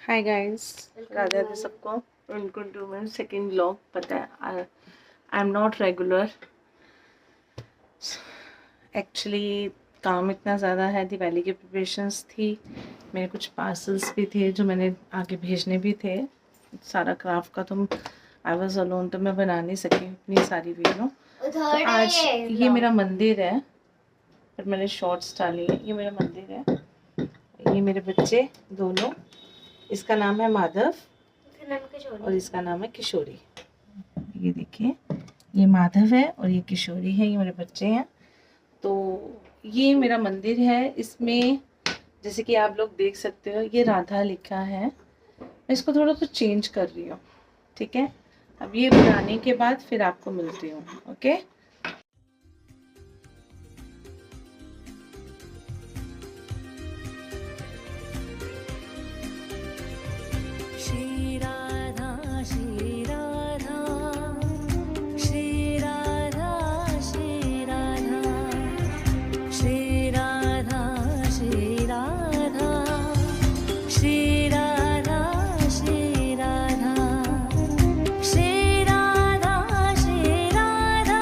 Hi guys, Radhe Radhe सबको। Welcome to my second vlog. पता है I am not regular, actually काम इतना ज़्यादा है। दिवाली की प्रिपरेशंस थी, मेरे कुछ पार्सल्स भी थे जो मैंने आगे भेजने भी थे। सारा क्राफ्ट का तो आई वाज अलोन, तो मैं बना नहीं सकी इतनी सारी वीडियो। तो आज ये मेरा मंदिर है, पर मैंने शॉर्ट्स डाली है। ये मेरा मंदिर है, ये मेरे बच्चे दोनों। इसका नाम है माधव और इसका नाम है किशोरी। ये देखिए, ये माधव है और ये किशोरी है, ये मेरे बच्चे हैं। तो ये मेरा मंदिर है। इसमें जैसे कि आप लोग देख सकते हो, ये राधा लिखा है। मैं इसको थोड़ा सा चेंज कर रही हूँ, ठीक है। अब ये बनाने के बाद फिर आपको मिलती हूँ, ओके। श्री राधा श्री राधा श्री राधा श्री राधा श्री राधा श्री राधा श्री राधा श्री राधा श्री राधा श्री राधा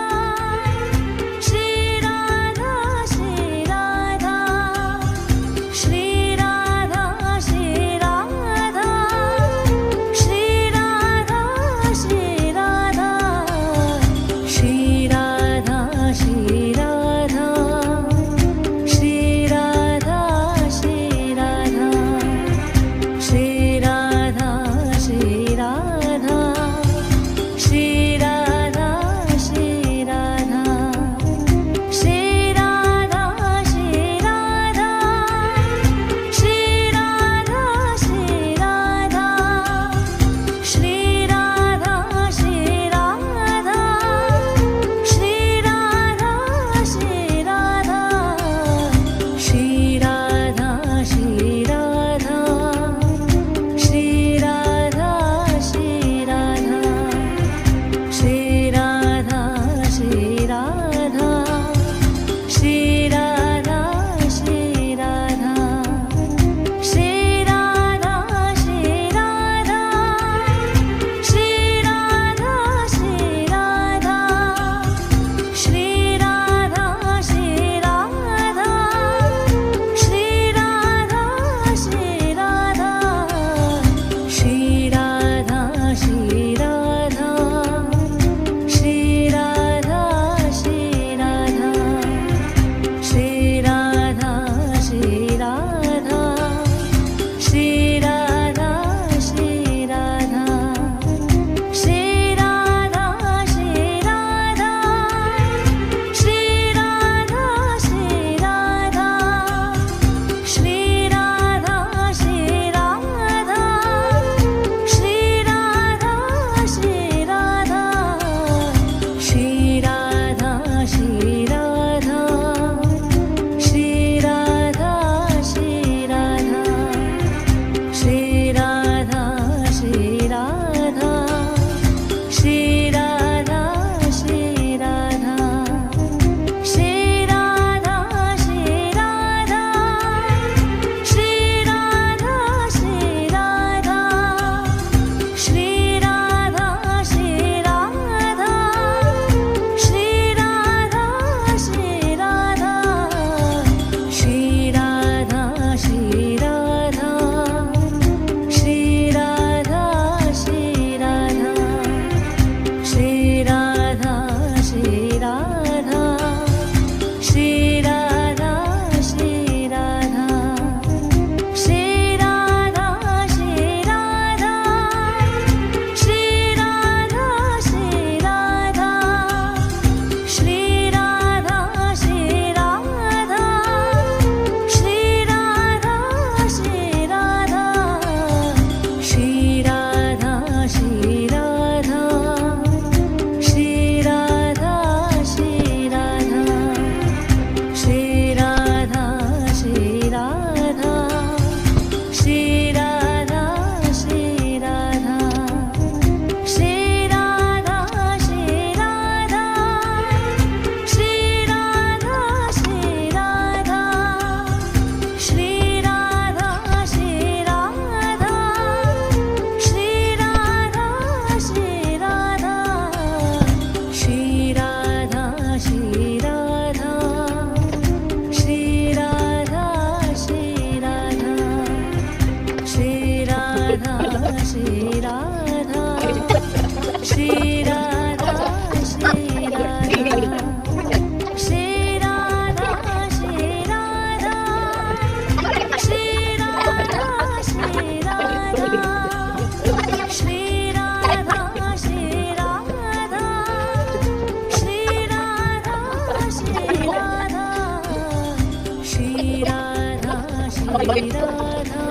श्री राधा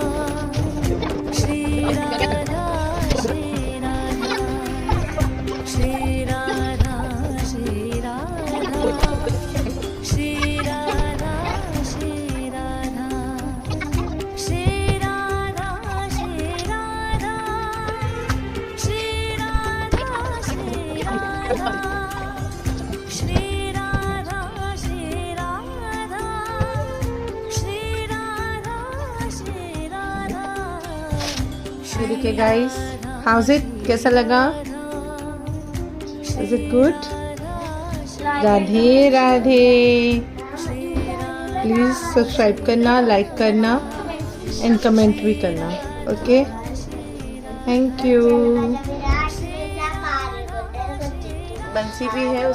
श्री राधा श्री राधा श्री राधा श्री राधा श्री राधा श्री राधा श्री राधा श्री राधा श्री राधा श्री राधा श्री राधा श्री राधा देखिए गाइस, हाउस इट, कैसा लगा? Is it good? Radhe Radhe. Please subscribe करना, लाइक करना एंड कमेंट भी करना। Okay, thank you. बंसी भी है।